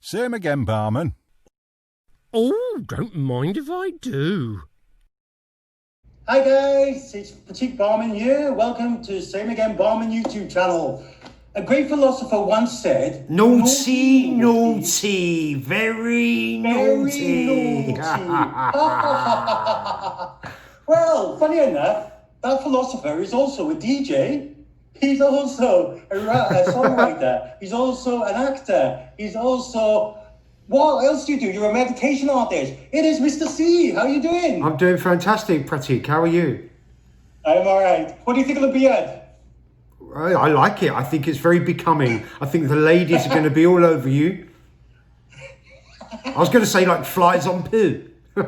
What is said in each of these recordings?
Same again, barman. Oh, don't mind if I do. Hi guys, it's Petite Barman here. Welcome to Same Again Barman YouTube channel. A great philosopher once said, Naughty, naughty, very naughty. Well, funny enough, that philosopher is also a DJ. He's also a songwriter. He's also an actor. He's also... What else do you do? You're a meditation artist. It is Mr. C. How are you doing? I'm doing fantastic, Pratik. How are you? I'm all right. What do you think of the beard? I like it. I think it's very becoming. I think the ladies are going to be all over you. I was going to say like flies on poo. Oh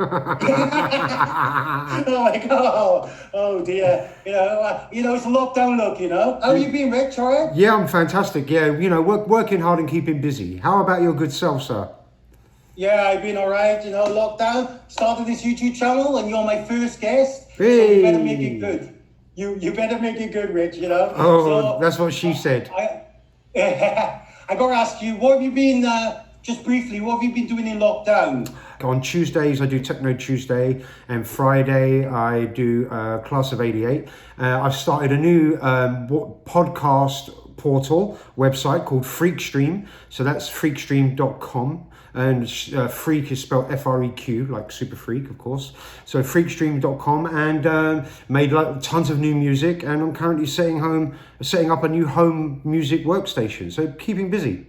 my God! Oh dear! It's a lockdown look. How are you being, Rich? All right? Yeah, I'm fantastic. Yeah, working hard and keeping busy. How about your good self, sir? Yeah, I've been all right. Lockdown. Started this YouTube channel, and you're my first guest. Hey. So you better make it good. You better make it good, Rich. Oh, so, that's what she said. I got to ask you, what have you been? Just briefly, what have you been doing in lockdown? On Tuesdays, I do Techno Tuesday, and Friday, I do Class of 88. I've started a new podcast portal website called Freakstream. So that's freakstream.com. And freak is spelled F-R-E-Q, like super freak, of course. So freakstream.com, and made tons of new music. And I'm currently setting up a new home music workstation. So keeping busy.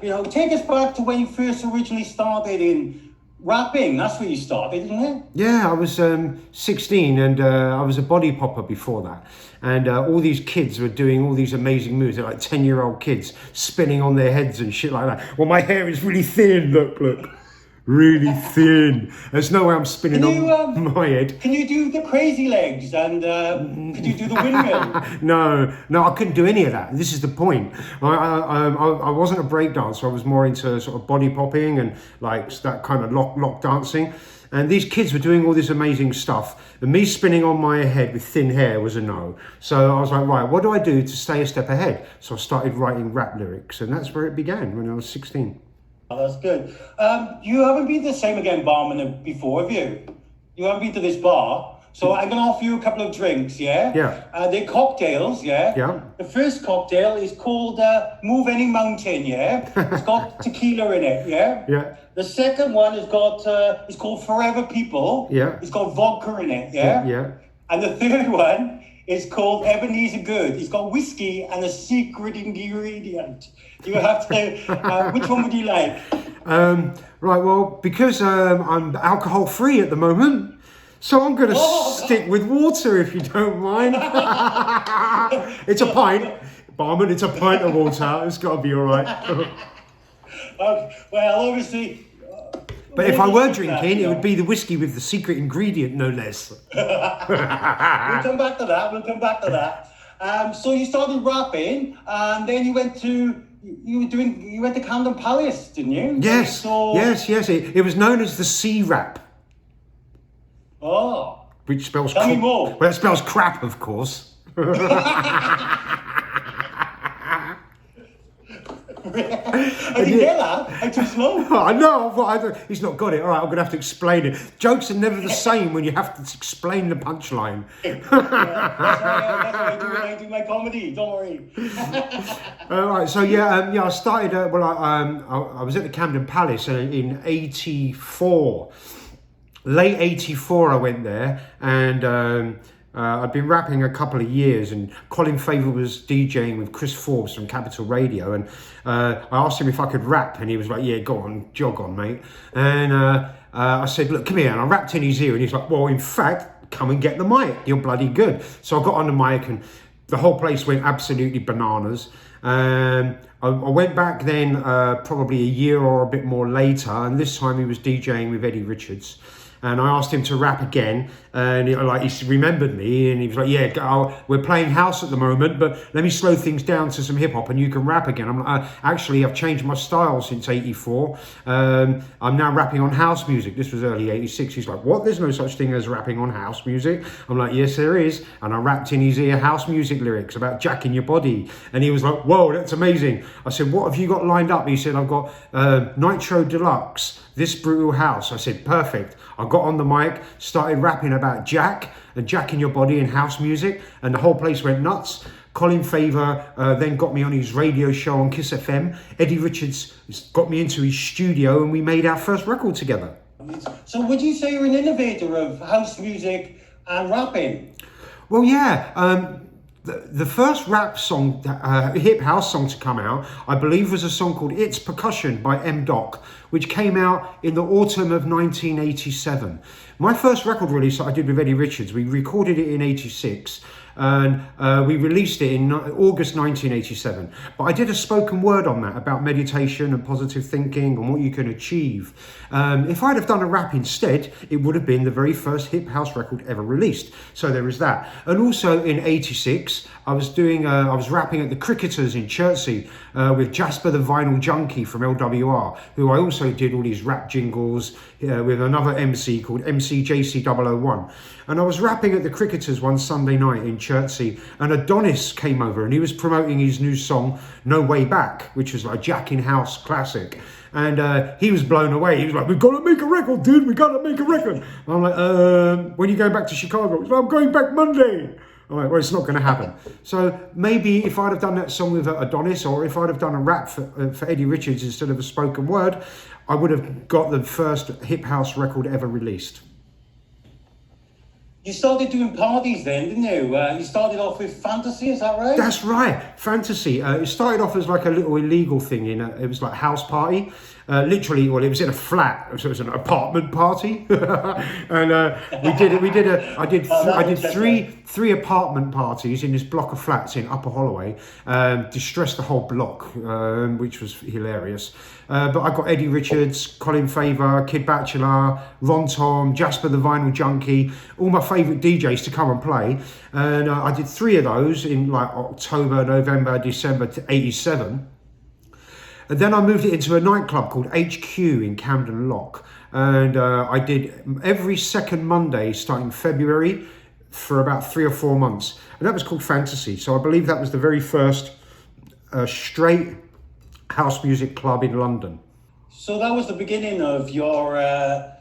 Take us back to when you first originally started in rapping. That's where you started, isn't it? Yeah, I was 16, and I was a body popper before that. And all these kids were doing all these amazing moves. They're like 10-year-old kids spinning on their heads and shit like that. Well, my hair is really thin, look. Really thin. There's no way I'm spinning on my head. Can you do the crazy legs, and could you do the windmill? No, I couldn't do any of that. This is the point. I wasn't a break dancer. I was more into sort of body popping and like that kind of lock dancing. And these kids were doing all this amazing stuff. And me spinning on my head with thin hair was a no. So I was like, right, what do I do to stay a step ahead? So I started writing rap lyrics, and that's where it began when I was 16. Oh, that's good. You haven't been to the Same Again Barman before, have you? You haven't been to this bar. So I'm going to offer you a couple of drinks, yeah? Yeah. They're cocktails, yeah? Yeah. The first cocktail is called Move Any Mountain, yeah? It's got tequila in it, yeah? Yeah. The second one has got, it's called Forever People. Yeah. It's got vodka in it, yeah? Yeah. And the third one is called Ebenezer Good. It's got whiskey and a secret ingredient. You have to, which one would you like? Right, well, because I'm alcohol free at the moment, so I'm going to stick with water, if you don't mind. It's a pint, barman, it's a pint of water. It's got to be all right. Well, obviously... But if I were drinking, it would be the whiskey with the secret ingredient, no less. We'll come back to that. So you started rapping, and then you went to Camden Palace, didn't you? Yes. Yes. It was known as the C-Rap. Oh. Which spells... Tell me more. Well, it spells crap, of course. I didn't get that. I'm too slow. I know. He's not got it. All right, I'm going to have to explain it. Jokes are never the same when you have to explain the punchline. That's what I do when I do my comedy. Don't worry. All right. So I started. I was at the Camden Palace in '84. Late '84, I went there, and I'd been rapping a couple of years, and Colin Faver was DJing with Chris Forbes from Capital Radio, and I asked him if I could rap, and he was like, yeah, go on, jog on, mate. And I said, look, come here, and I rapped in his ear, and he's like, well, in fact, come and get the mic, you're bloody good. So I got on the mic, and the whole place went absolutely bananas. I went back then probably a year or a bit more later, and this time he was DJing with Eddie Richards. and I asked him to rap again, and he remembered me, and he was like, yeah, we're playing house at the moment, but let me slow things down to some hip hop and you can rap again. I'm like, actually, I've changed my style since '84. I'm now rapping on house music. This was early '86. He's like, what? There's no such thing as rapping on house music. I'm like, yes, there is. And I rapped in his ear house music lyrics about jacking your body. And he was like, whoa, that's amazing. I said, what have you got lined up? He said, I've got Nitro Deluxe, This Brutal House. I said, perfect. I got on the mic, started rapping about Jack and jacking your body in house music, and the whole place went nuts. Colin Faver then got me on his radio show on Kiss FM. Eddie Richards got me into his studio, and we made our first record together. So would you say you're an innovator of house music and rapping? Well, yeah. The first rap song, hip house song to come out, I believe, was a song called It's Percussion by M. Doc, which came out in the autumn of 1987. My first record release that I did with Eddie Richards, we recorded it in '86, and we released it in August 1987. But I did a spoken word on that about meditation and positive thinking and what you can achieve. If I'd have done a rap instead, it would have been the very first hip house record ever released. So there is that. And also in '86, I was rapping at the Cricketers in Chertsey with Jasper the Vinyl Junkie from LWR, who I also did all these rap jingles with another MC called MCJC001. And I was rapping at the Cricketers one Sunday night in Chertsey, and Adonis came over and he was promoting his new song, No Way Back, which was like a Jack in House classic. And he was blown away. He was like, we've got to make a record, dude. We've got to make a record. And I'm like, when are you going back to Chicago? He's like, I'm going back Monday. I'm like, well, it's not going to happen. So maybe if I'd have done that song with Adonis, or if I'd have done a rap for Eddie Richards instead of a spoken word, I would have got the first hip house record ever released. You started doing parties then, didn't you? You started off with Fantasy, is that right? That's right, Fantasy. It started off as like a little illegal thing. It was like house party. Literally, well, it was in a flat, so it was an apartment party, and I did three apartment parties in this block of flats in Upper Holloway, distressed the whole block, which was hilarious. But I got Eddie Richards, Colin Faver, Kid Bachelor, Ron Tom, Jasper the Vinyl Junkie, all my favourite DJs to come and play, and I did 3 of those in like October, November, December to '87. And then I moved it into a nightclub called HQ in Camden Lock. And I did every second Monday starting February for about 3 or 4 months. And that was called Fantasy. So I believe that was the very first straight house music club in London. So that was the beginning of your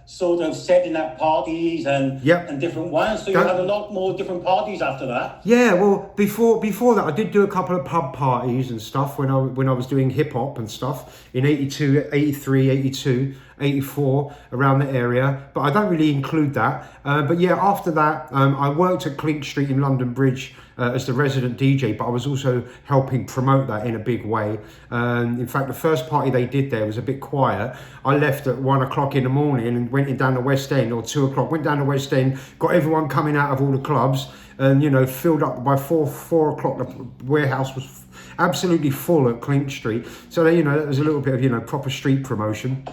sort of setting up parties and different ones. So you had a lot more different parties after that. Yeah, well, before that, I did do a couple of pub parties and stuff when I was doing hip hop and stuff in '82, '83, '82, '84, around the area. But I don't really include that. But yeah, after that, I worked at Clink Street in London Bridge as the resident DJ, but I was also helping promote that in a big way. In fact, the first party they did there was a bit quiet. I left at 1 o'clock in the morning and went down the West End, or 2 o'clock, went down the West End, got everyone coming out of all the clubs, and filled up by 4 o'clock. The warehouse was absolutely full at Clink Street. So that was a little bit of proper street promotion.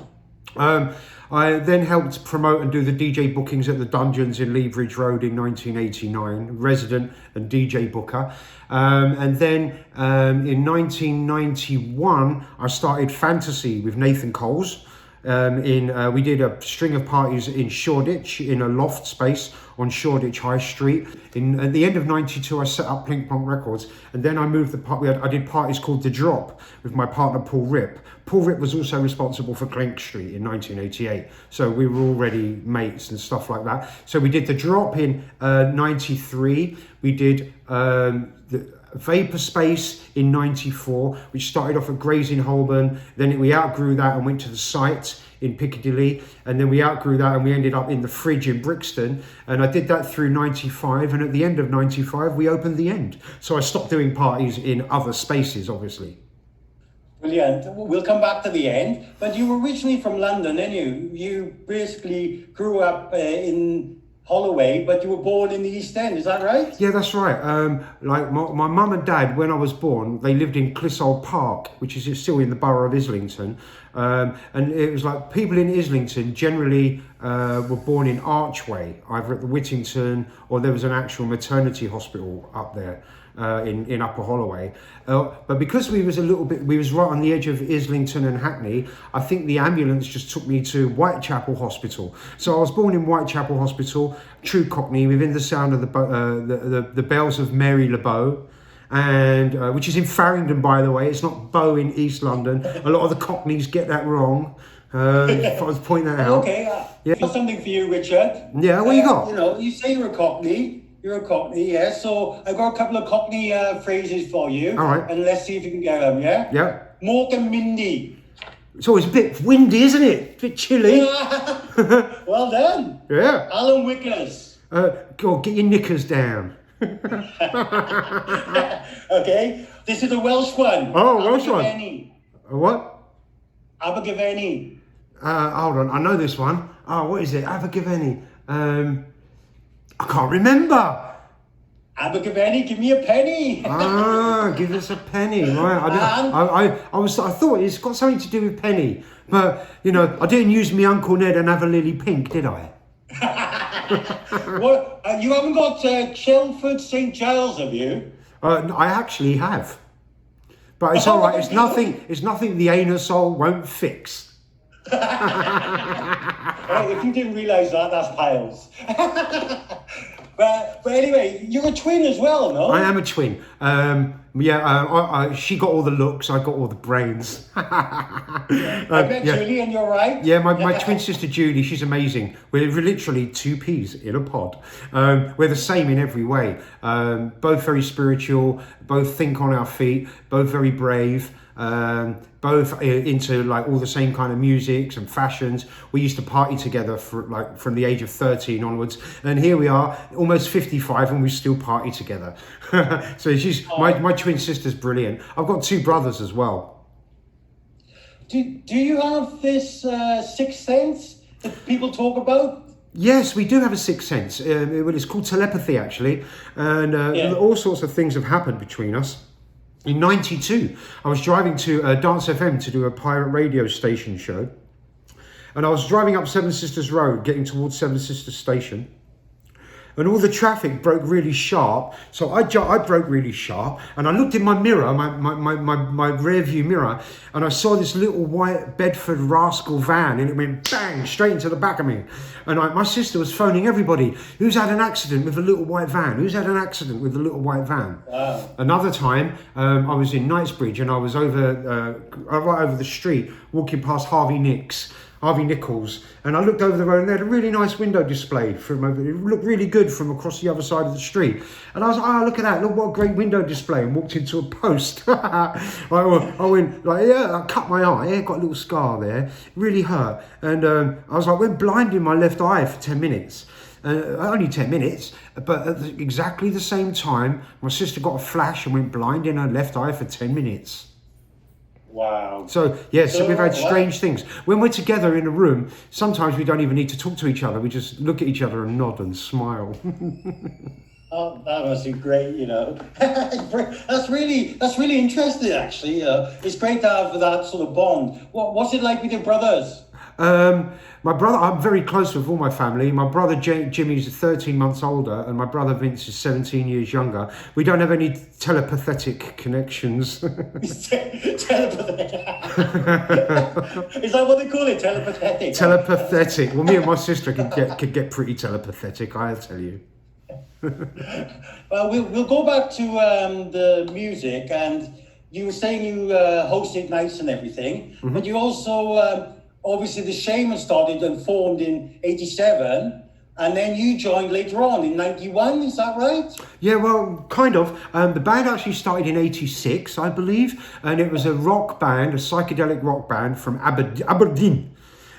I then helped promote and do the DJ bookings at the Dungeons in Lea Bridge Road in 1989, resident and DJ booker. And then in 1991, I started Fantasy with Nathan Coles. We did a string of parties in Shoreditch in a loft space on Shoreditch High Street. At the end of '92, I set up Plink Plonk Records, and then I moved I did parties called The Drop with my partner Paul Ripp. Paul Ripp was also responsible for Clink Street in 1988, so we were already mates and stuff like that. So we did The Drop in '93. We did the Vapor Space in '94, which started off at Grays in Holborn. Then we outgrew that and went to the site in Piccadilly, and then we outgrew that and we ended up in the Fridge in Brixton. And I did that through '95, and at the end of '95 we opened the End. So I stopped doing parties in other spaces, obviously. Brilliant. We'll come back to the End, but you were originally from London, and you basically grew up in Holloway, but you were born in the East End, is that right? Yeah, that's right. Like my mum and dad, when I was born, they lived in Clissold Park, which is still in the borough of Islington. And it was like people in Islington generally were born in Archway, either at the Whittington or there was an actual maternity hospital up there. In Upper Holloway, but because we was right on the edge of Islington and Hackney, I think the ambulance just took me to Whitechapel Hospital. So I was born in Whitechapel Hospital, true Cockney, within the sound of the bells of Mary Le Bow, and which is in Farringdon, by the way. It's not Bow in East London. A lot of the Cockneys get that wrong. If I was pointing that out. Okay, I've got something for you, Richard. Yeah, what you got? You know, you say you're a Cockney. You're a Cockney, yeah. So I've got a couple of Cockney phrases for you. All right. And let's see if you can get them, yeah? Yeah. Mork and Mindy. It's always a bit windy, isn't it? A bit chilly. Well done. Yeah. Alan Wickers. Go on, get your knickers down. Okay. This is a Welsh one. Oh, Welsh one. Abergavenny. What? Abergavenny. Hold on, I know this one. Oh, what is it? Abergavenny. I can't remember. Abergavenny, give me a penny. Give us a penny, right? I thought it's got something to do with penny, but you know, I didn't use me Uncle Ned and have a lily pink, did I? What? You haven't got Chelford St Giles, have you? I actually have, but it's all right. It's nothing. It's nothing the anusole won't fix. Right, if you didn't realise that, that's piles. But anyway, you're a twin as well, no? I am a twin. She got all the looks, I got all the brains. I met Julie, and you're right. Yeah, my twin sister Julie, she's amazing. We're literally two peas in a pod. We're the same in every way. Both very spiritual, both think on our feet, both very brave. Both into like all the same kind of musics and fashions. We used to party together from the age of 13 onwards, and here we are, almost 55, and we still party together. So she's my twin sister's brilliant. I've got two brothers as well. Do you have this sixth sense that people talk about? Yes, we do have a sixth sense. It's called telepathy, actually, and all sorts of things have happened between us. In '92, I was driving to Dance FM to do a pirate radio station show. And I was driving up Seven Sisters Road, getting towards Seven Sisters Station. And all the traffic broke really sharp. So I broke really sharp. And I looked in my mirror, my rear view mirror, and I saw this little white Bedford Rascal van, and it went bang, straight into the back of me. And my sister was phoning everybody. Who's had an accident with a little white van? Who's had an accident with a little white van? Wow. Another time, I was in Knightsbridge, and I was right over the street, walking past Harvey Nichols, and I looked over the road, and they had a really nice window display from over. It looked really good from across the other side of the street, and I was like, "Oh, look at that! Look what a great window display!" And walked into a post. I went like, "Yeah," I cut my eye. I got a little scar there, it really hurt, and I was like, went blind in my left eye for 10 minutes. Only 10 minutes, but at exactly the same time, my sister got a flash and went blind in her left eye for 10 minutes. Wow. So we've had strange things. When we're together in a room, sometimes we don't even need to talk to each other. We just look at each other and nod and smile. Oh, that must be great, you know. That's really interesting, actually. It's great to have that sort of bond. What's it like with your brothers? My brother, I'm very close with all my family. My brother Jimmy's 13 months older, and my brother Vince is 17 years younger. We don't have any telepathetic connections. Telepathetic. Is that what they call it? Telepathetic. Telepathetic. Well, me and my sister could get pretty telepathetic, I'll tell you. Well, we'll go back to the music, and you were saying you hosted nights and everything, but you also. Obviously, the Shaman started and formed in '87, and then you joined later on in '91. Is that right? Yeah, well, kind of. The band actually started in '86, I believe, and it was a rock band, a psychedelic rock band from Aberdeen.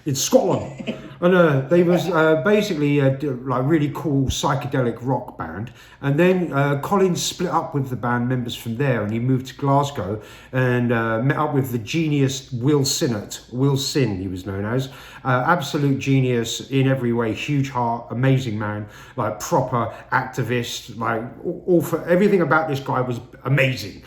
in Scotland. And they was basically like really cool psychedelic rock band. And then Colin split up with the band members from there, and he moved to Glasgow and met up with the genius Will Sinnott. Will Sin, he was known as. Absolute genius in every way, huge heart, amazing man, like proper activist, like all for everything about this guy was amazing.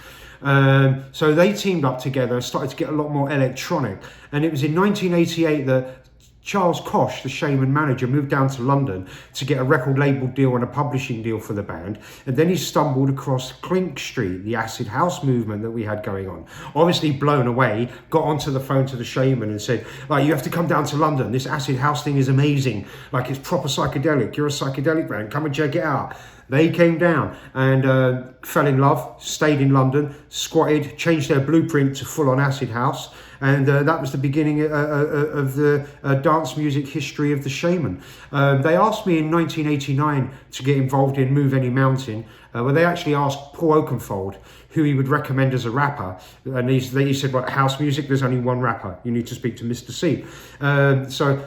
So they teamed up together, started to get a lot more electronic, and it was in 1988 that Charles Kosh, the Shaman manager, moved down to London to get a record label deal and a publishing deal for the band. And then he stumbled across Clink Street, the acid house movement that we had going on. Obviously blown away, got onto the phone to the Shaman and said, like, you have to come down to London. This acid house thing is amazing. Like, it's proper psychedelic. You're a psychedelic band. Come and check it out. They came down and fell in love, stayed in London, squatted, changed their blueprint to full-on acid house. And that was the beginning of the dance music history of the Shaman. They asked me in 1989 to get involved in Move Any Mountain, where they actually asked Paul Oakenfold who he would recommend as a rapper. And he said, well, house music, there's only one rapper. You need to speak to Mr. C. So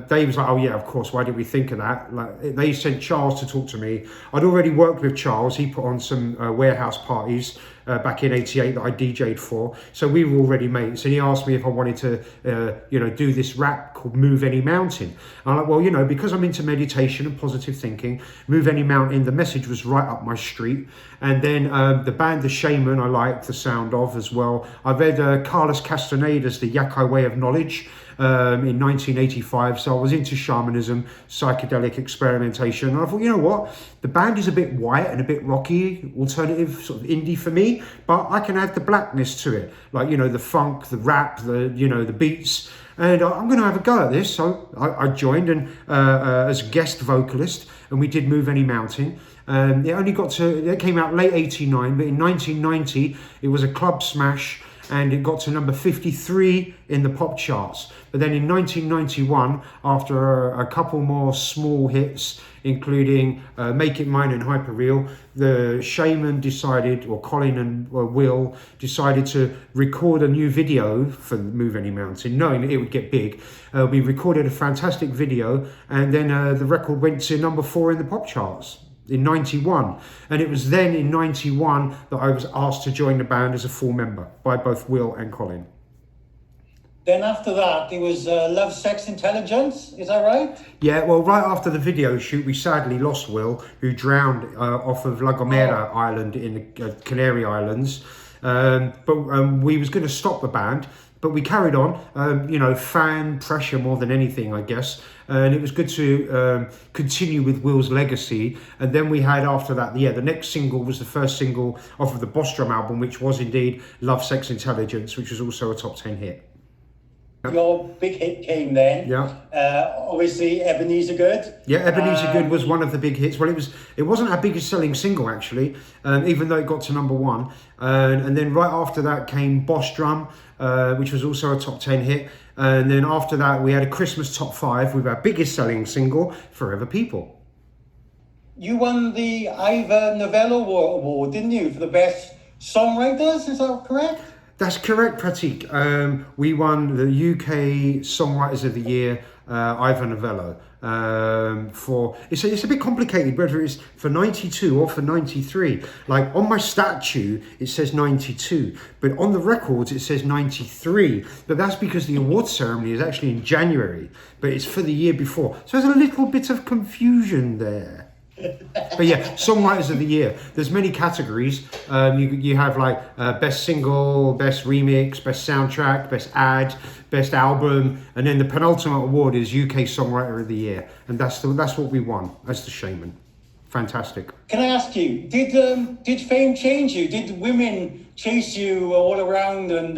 Dave was like, oh yeah, of course, why did we think of that? Like, they sent Charles to talk to me. I'd already worked with Charles. He put on some warehouse parties back in '88 that I DJ'd for. So we were already mates. And he asked me if I wanted to, do this rap called Move Any Mountain. And I'm like, well, because I'm into meditation and positive thinking, Move Any Mountain, the message was right up my street. And then the band The Shaman, I liked the sound of as well. I read Carlos Castaneda's The Yakai Way of Knowledge in 1985. So I was into shamanism, psychedelic experimentation. And I thought, you know what? The band is a bit white and a bit rocky, alternative, sort of indie for me, but I can add the blackness to it. Like, the funk, the rap, the beats. And I'm going to have a go at this. So I joined and as a guest vocalist, and we did Move Any Mountain. It came out late '89, but in 1990 it was a club smash, and it got to number 53 in the pop charts. But then in 1991, after a couple more small hits, including Make It Mine and Hyperreal, the Shaman decided, or Colin and Will decided to record a new video for Move Any Mountain, knowing that it would get big. We recorded a fantastic video, and then the record went to number 4 in the pop charts in 91. And it was then in 91 that I was asked to join the band as a full member by both Will and Colin. Then after that, it was Love, Sex, Intelligence, is that right? Yeah, well, right after the video shoot, we sadly lost Will, who drowned off of La Gomera Island in the Canary Islands. But we was going to stop the band, but we carried on, fan pressure more than anything, I guess. And it was good to continue with Will's legacy. And then we had, after that, the next single was the first single off of the Boss Drum album, which was indeed Love, Sex, Intelligence, which was also a top 10 hit. Your big hit came then. Yeah. Obviously, Ebenezer Good. Yeah, Ebenezer Good was one of the big hits. Well, it wasn't our biggest selling single, actually, even though it got to number 1. And then right after that came Boss Drum, which was also a top 10 hit. And then after that, we had a Christmas top 5 with our biggest selling single, Forever People. You won the Ivor Novello Award, didn't you, for the best songwriters? Is that correct? That's correct, Pratik. We won the UK Songwriters of the Year, Ivor Novello. It's a bit complicated whether it's for 92 or for 93. Like on my statue it says 92, but on the records it says 93. But that's because the award ceremony is actually in January, but it's for the year before. So there's a little bit of confusion there. But yeah, Songwriters of the Year. There's many categories. You have like best single, best remix, best soundtrack, best ad, best album, and then the penultimate award is UK Songwriter of the Year, and that's what we won as the Shaman. Fantastic. Can I ask you, did fame change you? Did women chase you all around and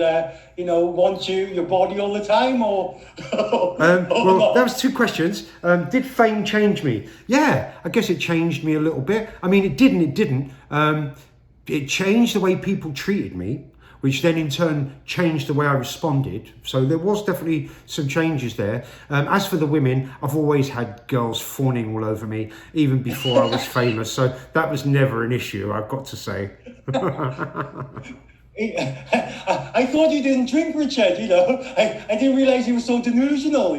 want your body all the time, or? Well, that was 2 questions. Did fame change me? Yeah, I guess it changed me a little bit. I mean, it didn't. It changed the way people treated me, which then in turn changed the way I responded. So there was definitely some changes there. As for the women, I've always had girls fawning all over me, even before I was famous. So that was never an issue, I've got to say. I thought you didn't drink, Richard. I didn't realize you were so delusional.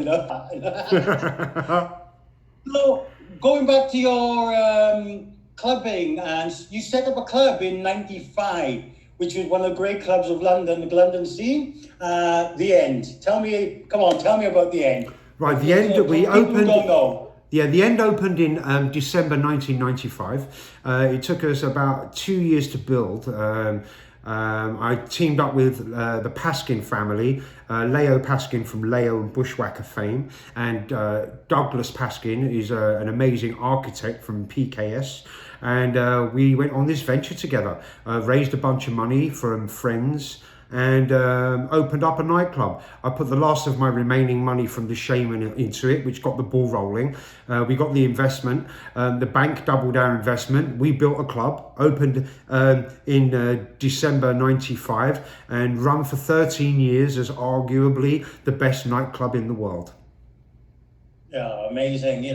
So going back to your clubbing, and you set up a club in '95, which was one of the great clubs of London, the London scene. The End. Come on, tell me about the End. Right, the End that we People who opened. don't know. Yeah, the End opened in December 1995. It took us about 2 years to build. I teamed up with the Paskin family, Leo Paskin from Leo and Bushwhacker fame, and Douglas Paskin is an amazing architect from PKS. And we went on this venture together, raised a bunch of money from friends, and opened up a nightclub. I put the last of my remaining money from the Shaman into it, which got the ball rolling. We got the investment. The bank doubled our investment. We built a club, opened in December '95, and run for 13 years as arguably the best nightclub in the world. Yeah, amazing.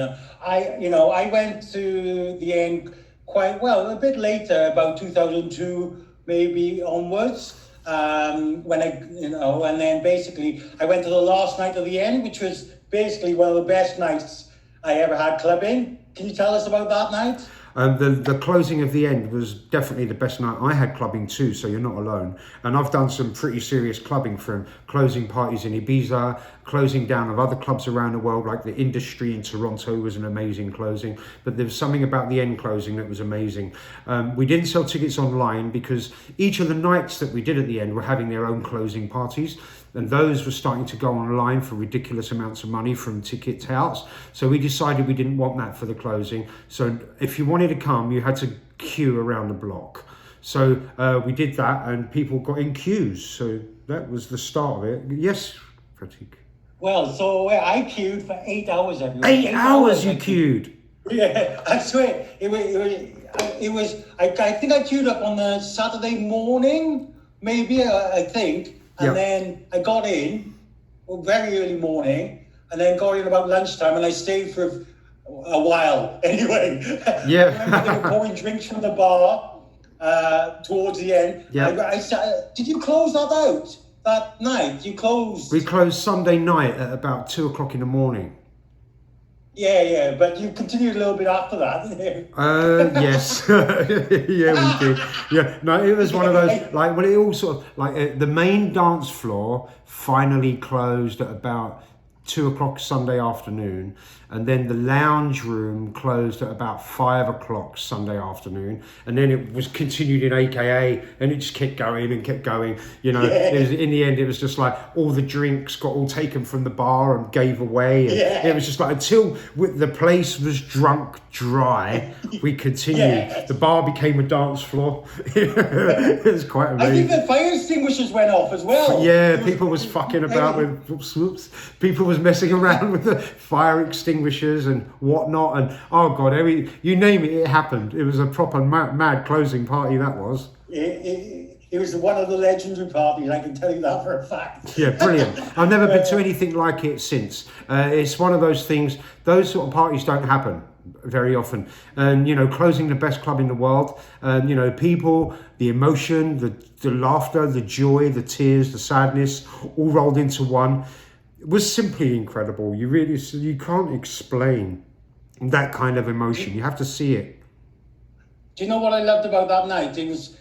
I went to the End quite well, a bit later, about 2002, maybe onwards. And then basically I went to the last night of the End, which was basically one of the best nights I ever had clubbing. Can you tell us about that night? The closing of the End was definitely the best night. I had clubbing too, so you're not alone. And I've done some pretty serious clubbing, from closing parties in Ibiza, closing down of other clubs around the world, like the Industry in Toronto was an amazing closing. But there was something about the End closing that was amazing. We didn't sell tickets online because each of the nights that we did at the End were having their own closing parties. And those were starting to go online for ridiculous amounts of money from ticket touts. So we decided we didn't want that for the closing. So if you wanted to come, you had to queue around the block. So we did that, and people got in queues. So that was the start of it. Yes, Pratik. Well, so I queued for 8 hours every week. 8 hours you queued? Yeah, I swear. I think I queued up on the Saturday morning, maybe, I think. And then I got in very early morning, and then got in about lunchtime, and I stayed for a while anyway. Yeah. I remember they were pouring drinks from the bar towards the end. Yeah. Did you close that out that night? You closed? We closed Sunday night at about 2 o'clock in the morning. Yeah, but you continued a little bit after that, didn't you? Yes. Yeah, we did. Yeah, no, it was one of those, like, when it all sort of, like, the main dance floor finally closed at about 2 o'clock Sunday afternoon, and then the lounge room closed at about 5 o'clock Sunday afternoon, and then it was continued in AKA, and it just kept going and kept going. It was, in the end, it was just like all the drinks got all taken from the bar and gave away, and it was just like, until the place was drunk dry, we continued. The bar became a dance floor. It was quite amazing. I think the fire extinguishers went off as well. Yeah, people was fucking about with whoops. People was messing around with the fire extinguishers and whatnot, and oh god, you name it, it happened. It was a proper mad closing party, that was. It was one of the legendary parties, I can tell you that for a fact. Yeah, brilliant. I've never been to anything like it since. It's one of those things, those sort of parties don't happen very often. And, closing the best club in the world, people, the emotion, the laughter, the joy, the tears, the sadness, all rolled into one. It was simply incredible. You can't explain that kind of emotion. You have to see it. Do you know what I loved about that night? It was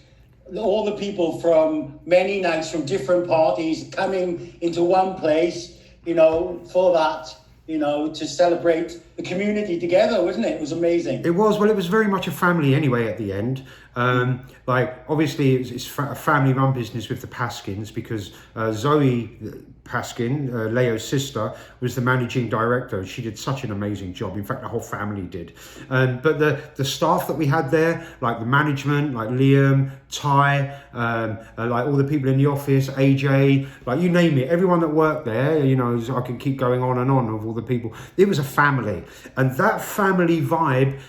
all the people from many nights from different parties coming into one place, for that, to celebrate the community together, wasn't it? It was amazing. It was. Well, it was very much a family anyway at the end. Obviously, it's a family-run business with the Paskins, because Zoe Paskin, Leo's sister, was the managing director. She did such an amazing job. In fact, the whole family did. But the staff that we had there, like the management, like Liam, Ty, like all the people in the office, AJ, like you name it, everyone that worked there, I can keep going on and on of all the people. It was a family. And that family vibe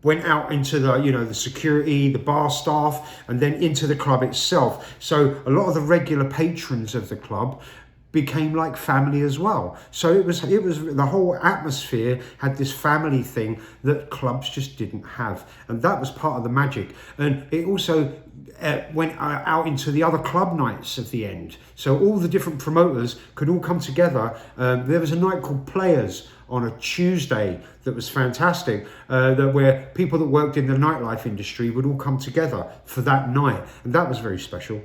went out into the security, the bar staff, and then into the club itself. So a lot of the regular patrons of the club became like family as well. So it was the whole atmosphere had this family thing that clubs just didn't have, and that was part of the magic. And it also went out into the other club nights at the end, so all the different promoters could all come together. There was a night called Players on a Tuesday that was fantastic, where people that worked in the nightlife industry would all come together for that night, and that was very special.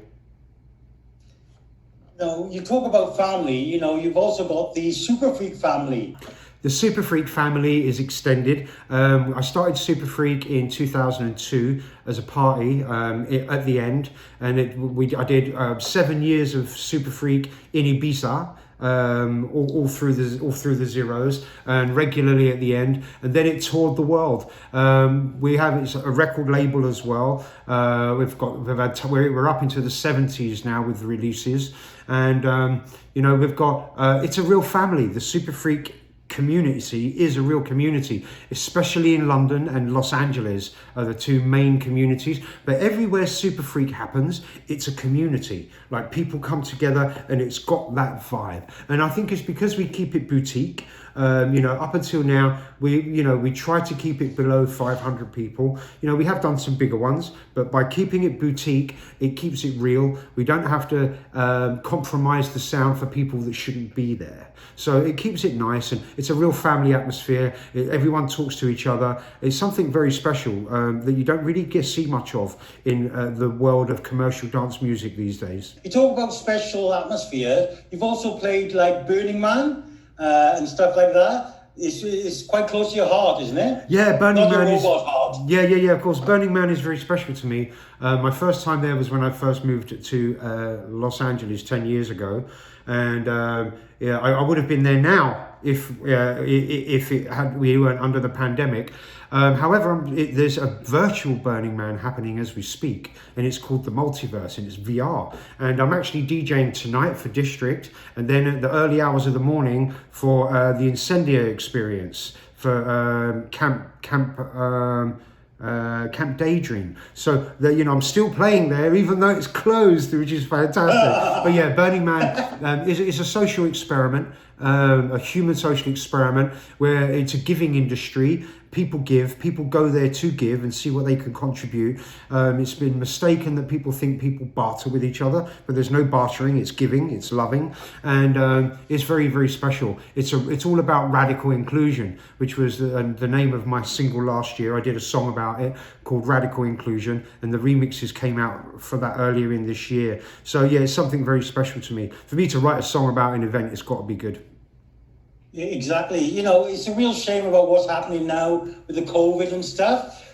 Now, you talk about family, you've also got the Super Freak family. The Super Freak family is extended. I started Super Freak in 2002 as a party at the end, and I did 7 years of Super Freak in Ibiza. All through the zeros, and regularly at the end, and then it toured the world. It's a record label as well. We're up into the 70s now with the releases, and we've got it's a real family. The Super Freak community is a real community, especially in London and Los Angeles are the two main communities. But everywhere Super Freak happens, it's a community. Like, people come together and it's got that vibe. And I think it's because we keep it boutique. Up until now, we try to keep it below 500 people. We have done some bigger ones, but by keeping it boutique, it keeps it real. We don't have to compromise the sound for people that shouldn't be there. So it keeps it nice, and it's a real family atmosphere. Everyone talks to each other. It's something very special that you don't really see much of in the world of commercial dance music these days. You talk about special atmosphere. You've also played like Burning Man and stuff like that. It's quite close to your heart, isn't it? Yeah, Burning Man is. Heart. Yeah. Of course, Burning Man is very special to me. My first time there was when I first moved to Los Angeles 10 years ago, and I would have been there now if we weren't under the pandemic. However, there's a virtual Burning Man happening as we speak, and it's called the Multiverse, and it's VR. And I'm actually DJing tonight for District, and then at the early hours of the morning for the Incendia experience for Camp Daydream. So I'm still playing there, even though it's closed, which is fantastic. But yeah, Burning Man is a social experiment, a human social experiment where it's a giving industry. People go there to give and see what they can contribute. It's been mistaken that people think people barter with each other, but there's no bartering. It's giving, it's loving, and it's very, very special. It's all about radical inclusion, which was the name of my single last year. I did a song about it called Radical Inclusion, and the remixes came out for that earlier in this year. So yeah, it's something very special to me. For me to write a song about an event, it's got to be good. Yeah, exactly. It's a real shame about what's happening now with the COVID and stuff.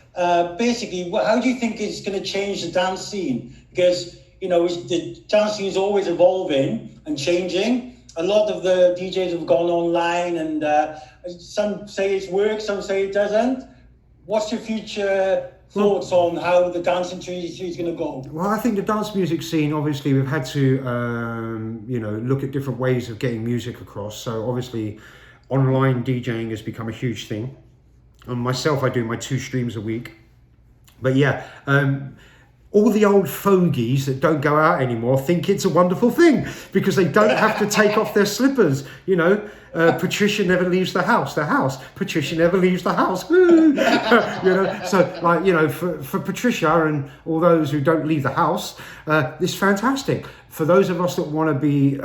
Basically, how do you think it's going to change the dance scene? Because, the dance scene is always evolving and changing. A lot of the DJs have gone online, and some say it's worked, some say it doesn't. What's your future thoughts on how the dance industry is going to go? Well, I think the dance music scene, obviously, we've had to, look at different ways of getting music across. So obviously, online DJing has become a huge thing. And myself, I do my 2 streams a week. But yeah, all the old fogies that don't go out anymore think it's a wonderful thing because they don't have to take off their slippers, Patricia never leaves the house. Patricia never leaves the house. So for Patricia and all those who don't leave the house, it's fantastic. For those of us that want to be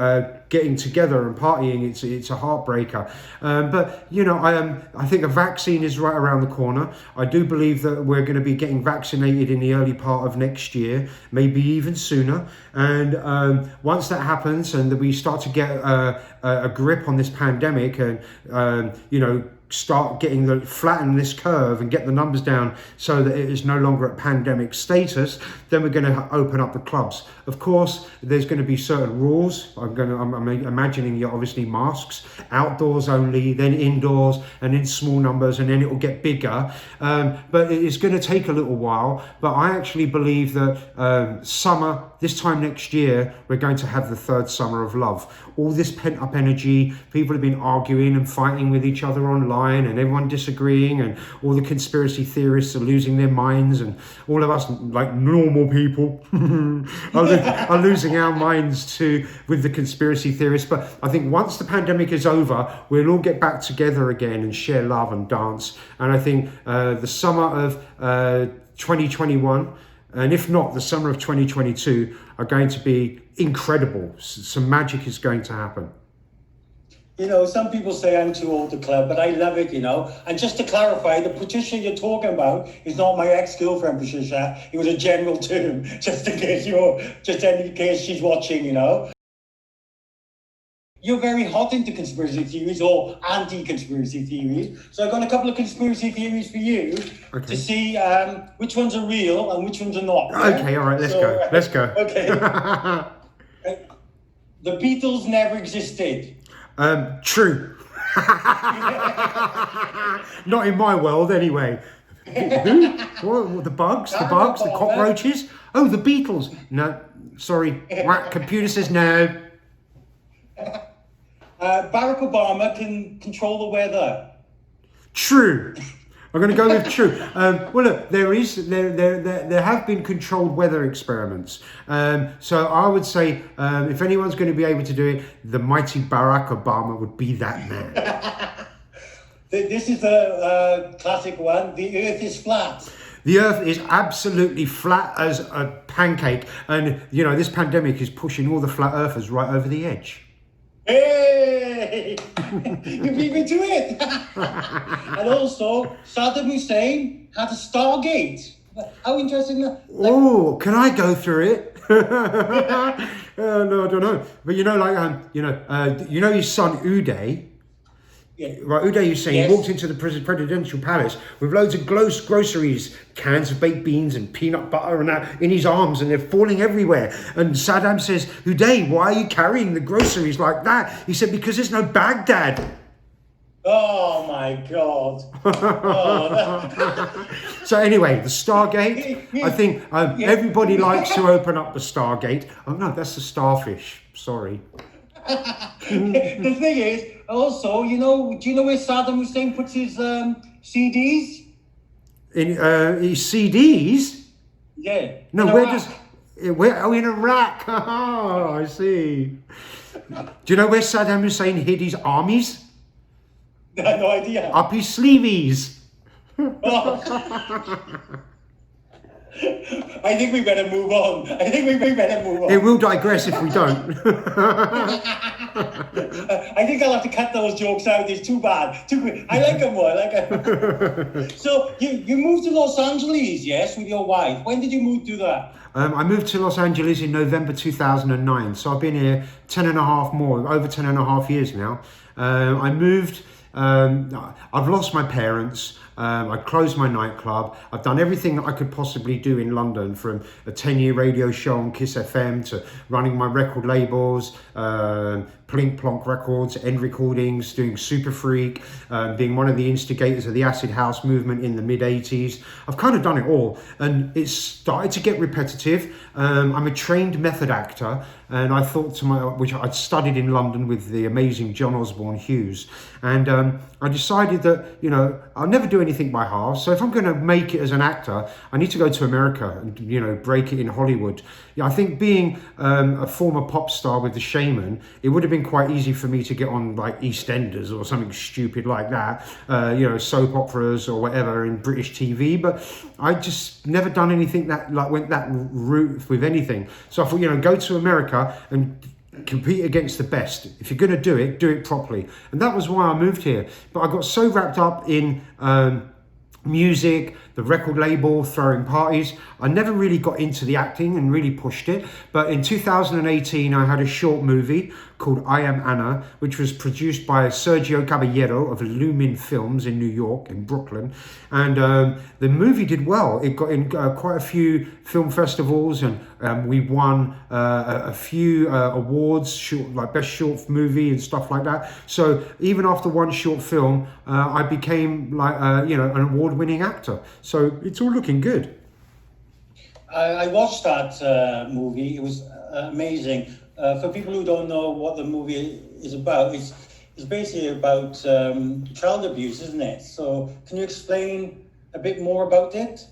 getting together and partying, it's a heartbreaker. But I think a vaccine is right around the corner. I do believe that we're going to be getting vaccinated in the early part of next year, maybe even sooner. And once that happens and that we start to get a grip on this pandemic and start flatten this curve and get the numbers down so that it is no longer at pandemic status, then we're going to open up the clubs. Of course, there's going to be certain rules. I'm imagining obviously masks, outdoors only, then indoors, and in small numbers, and then it will get bigger. But it's going to take a little while. But I actually believe that this time next year, we're going to have the 3rd summer of love. All this pent up energy, people have been arguing and fighting with each other online online and everyone disagreeing and all the conspiracy theorists are losing their minds and all of us like normal people are losing our minds too with the conspiracy theorists. But I think once the pandemic is over, we'll all get back together again and share love and dance. And I think the summer of 2021, and if not, the summer of 2022 are going to be incredible. Some magic is going to happen. You know, some people say I'm too old to club, but I love it, you know. And just to clarify, the Patricia you're talking about is not my ex-girlfriend, Patricia. It was a general term, just in case she's watching, you know. You're very hot into conspiracy theories or anti-conspiracy theories. So I've got a couple of conspiracy theories for you to see which ones are real and which ones are not. Yeah? Okay, all right, let's go. Let's go. Okay. The Beatles never existed. True. Not in my world, anyway. Who? What, the bugs? The bugs? The cockroaches? Oh, the Beatles. No, sorry. Computer says no. Barack Obama can control the weather. True. I'm going to go with true. Well, look, there have been controlled weather experiments. So I would say if anyone's going to be able to do it, the mighty Barack Obama would be that man. This is a classic one. The Earth is flat. The Earth is absolutely flat as a pancake. And, you know, this pandemic is pushing all the flat earthers right over the edge. Hey! You beat me to it! And also, Saddam Hussein had a Stargate. How interesting that? Oh, can I go through it? No, I don't know. But you know, like, you know his son Uday? Yeah. Right, Uday Hussein, Yes. he walked into the presidential palace with loads of groceries, cans of baked beans and peanut butter and that in his arms, and they're falling everywhere. And Saddam says, Uday, why are you carrying the groceries like that? He said, because there's no Baghdad. Oh my God. So anyway, the Stargate, I think everybody likes to open up the Stargate. Oh no, that's the starfish, sorry. The thing is, also, do you know where Saddam Hussein puts his CDs? In his CDs? Yeah. No, in where Iraq. Oh, in Iraq. Oh, I see. Do you know where Saddam Hussein hid his armies? I have no idea. Up his sleeveys. I think we better move on. It will digress if we don't. I think I'll have to cut those jokes out. It's too bad. Too quick. I like them more. So you moved to Los Angeles, yes, with your wife. When did you move to that? I moved to Los Angeles in November 2009. So I've been here over 10 and a half years now. I moved. I've lost my parents. I closed my nightclub. I've done everything that I could possibly do in London, from a 10-year radio show on Kiss FM to running my record labels, Plink Plonk Records, End Recordings, doing Super Freak, being one of the instigators of the acid house movement in the mid-80s. I've kind of done it all, and it's started to get repetitive. I'm a trained method actor, and I thought which I'd studied in London with the amazing John Osborne Hughes, and I decided that, you know, I'll never do anything by half. So if I'm going to make it as an actor, I need to go to America and, you know, break it in Hollywood. Yeah, I think being a former pop star with The Shaman, it would have been quite easy for me to get on like EastEnders or something stupid like that, you know, soap operas or whatever in British TV. But I just never done anything that like went that route with anything. So I thought, you know, go to America and compete against the best. If you're going to do it properly. And that was why I moved here. But I got so wrapped up in music, the record label, throwing parties, I never really got into the acting and really pushed it. But in 2018, I had a short movie called I Am Anna, which was produced by Sergio Caballero of Lumin Films in New York, in Brooklyn. And the movie did well. It got in quite a few film festivals, and we won a few awards, like Best Short Movie and stuff like that. So even after one short film, I became like, you know, an award-winning actor. So it's all looking good. I watched that movie. It was amazing. For people who don't know what the movie is about, is basically about child abuse, isn't it? So can you explain a bit more about it?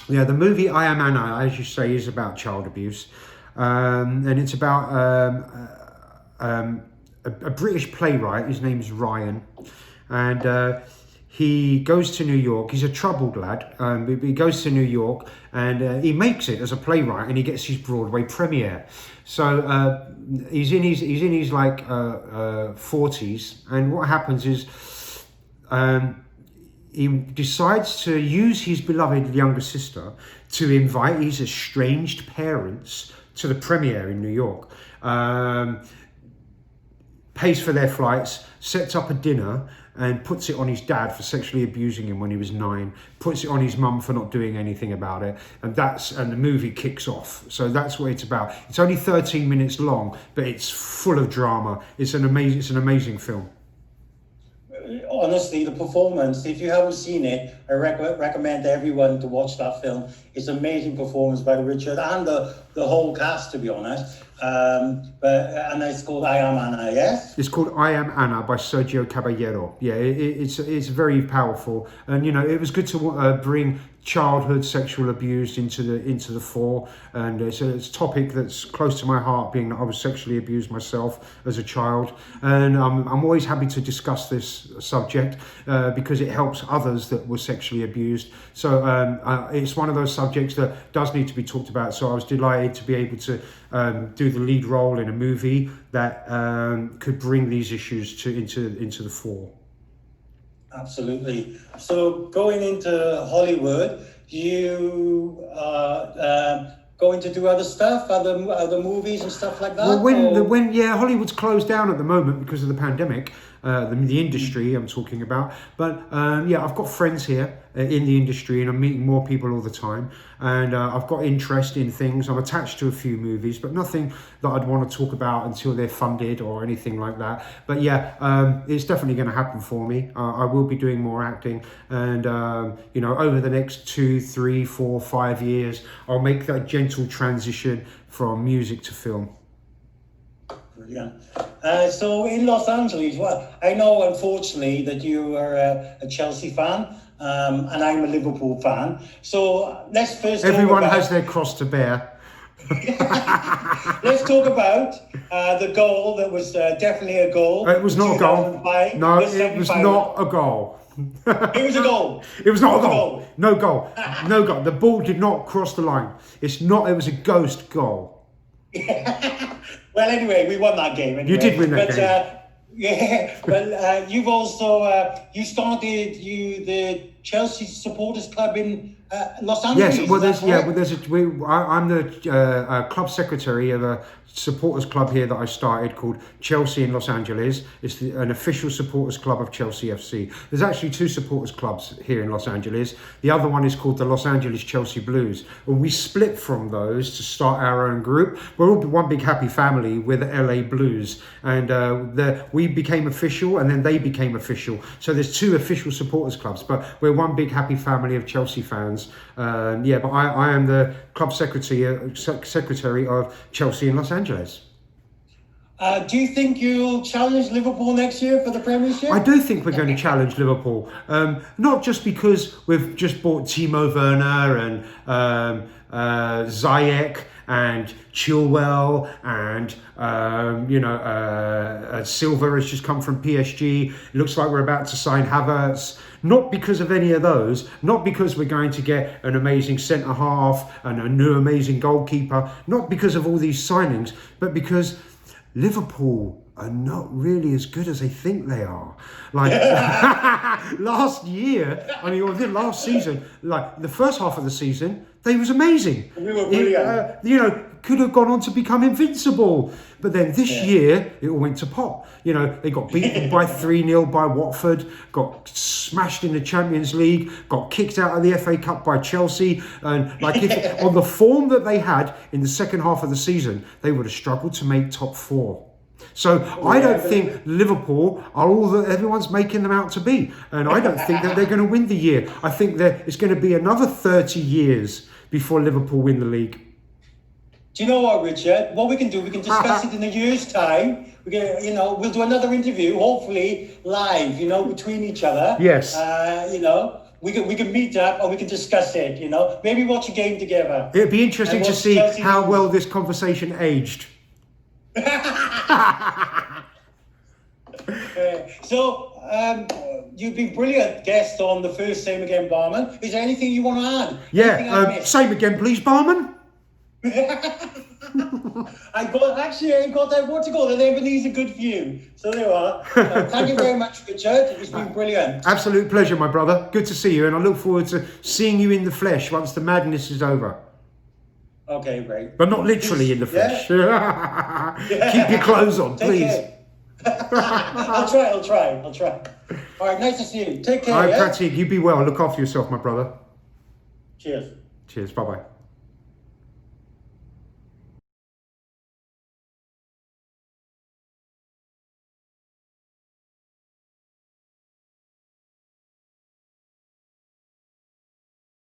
Yeah, the movie I Am Anna, as you say, is about child abuse, and it's about a British playwright. His name's Ryan, and he goes to New York. He's a troubled lad. He goes to New York and he makes it as a playwright, and he gets his Broadway premiere. So he's in his like 40s, and what happens is he decides to use his beloved younger sister to invite his estranged parents to the premiere in New York. Pays for their flights, sets up a dinner, and puts it on his dad for sexually abusing him when he was 9, puts it on his mum for not doing anything about it, and the movie kicks off. So that's what it's about. It's only 13 minutes long, but it's full of drama. It's an amazing film. Honestly, the performance, if you haven't seen it, I recommend everyone to watch that film. It's an amazing performance by Richard and the whole cast, to be honest. And it's called I Am Anna, yes? It's called I Am Anna by Sergio Caballero. Yeah, it's very powerful, and it was good to bring childhood sexual abuse into the fore, and it's a topic that's close to my heart, being that I was sexually abused myself as a child, and I'm always happy to discuss this subject because it helps others that were sexually abused. So it's one of those subjects that does need to be talked about. So I was delighted to be able to do the lead role in a movie that could bring these issues into the fore. Absolutely. So going into Hollywood, you going to do other stuff, other movies and stuff like that? Well, Hollywood's closed down at the moment because of the pandemic. The industry I'm talking about, but I've got friends here in the industry, and I'm meeting more people all the time, and I've got interest in things. I'm attached to a few movies, but nothing that I'd want to talk about until they're funded or anything like that. But it's definitely going to happen for me. I will be doing more acting, and over the next 2, 3, 4, 5 years, I'll make that gentle transition from music to film. Brilliant. So in Los Angeles, well, I know unfortunately that you are a Chelsea fan, and I'm a Liverpool fan. So let's first. Everyone has their cross to bear. Let's talk about the goal that was definitely a goal. It was not a goal. No, it was not a goal. It was a goal. It was not a goal. No goal. No goal. The ball did not cross the line. It was a ghost goal. Well, anyway, we won that game. Anyway. You did win that game. Well, you've also you started the Chelsea Supporters Club in Los Angeles. Yes, I'm the club secretary of a supporters club here that I started called Chelsea in Los Angeles. It's an official supporters club of Chelsea FC. There's actually 2 supporters clubs here in Los Angeles. The other one is called the Los Angeles Chelsea Blues. And we split from those to start our own group. We're all one big happy family with the LA Blues, and we became official, and then they became official. So there's 2 official supporters clubs, but we're one big happy family of Chelsea fans. But I am the club secretary of Chelsea in Los Angeles. Do you think you'll challenge Liverpool next year for the Premiership? I do think we're going to challenge Liverpool. Not just because we've just bought Timo Werner and Ziyech and Chilwell and Silva has just come from PSG. It looks like we're about to sign Havertz. Not because of any of those, not because we're going to get an amazing centre half and a new amazing goalkeeper, not because of all these signings, but because Liverpool are not really as good as they think they are. Like last season, like the first half of the season, they was amazing. We were brilliant. Could have gone on to become invincible. But then this year, it all went to pot. They got beaten by 3-0 by Watford, got smashed in the Champions League, got kicked out of the FA Cup by Chelsea. And on the form that they had in the second half of the season, they would have struggled to make top 4. So I don't think Liverpool are all that everyone's making them out to be. And I don't think that they're going to win the year. I think that it's going to be another 30 years before Liverpool win the league. Do you know what, Richard? What we can do, we can discuss it in a year's time We get, you know, we'll do another interview, hopefully live, you know, between each other. Yes. You know, we can meet up and we can discuss it. You know, maybe watch a game together. It'd be interesting And to watch see Chelsea how lose. well this conversation aged. So, you've been brilliant guest on the first Same Again Barman. Is there anything you want to add? Anything I Yeah, missed? same again, please, barman. I got that, what to call it, Ebenezer Good View. So there you are. Thank you very much, Richard. It's been brilliant. Absolute pleasure, my brother. Good to see you, and I look forward to seeing you in the flesh once the madness is over. Okay, great. But not literally in the flesh. Keep your clothes on, Take please. care. I'll try. All right, nice to see you. Take care. All right, Yeah? Pratik, you be well. Look after yourself, my brother. Cheers. Cheers. Bye-bye.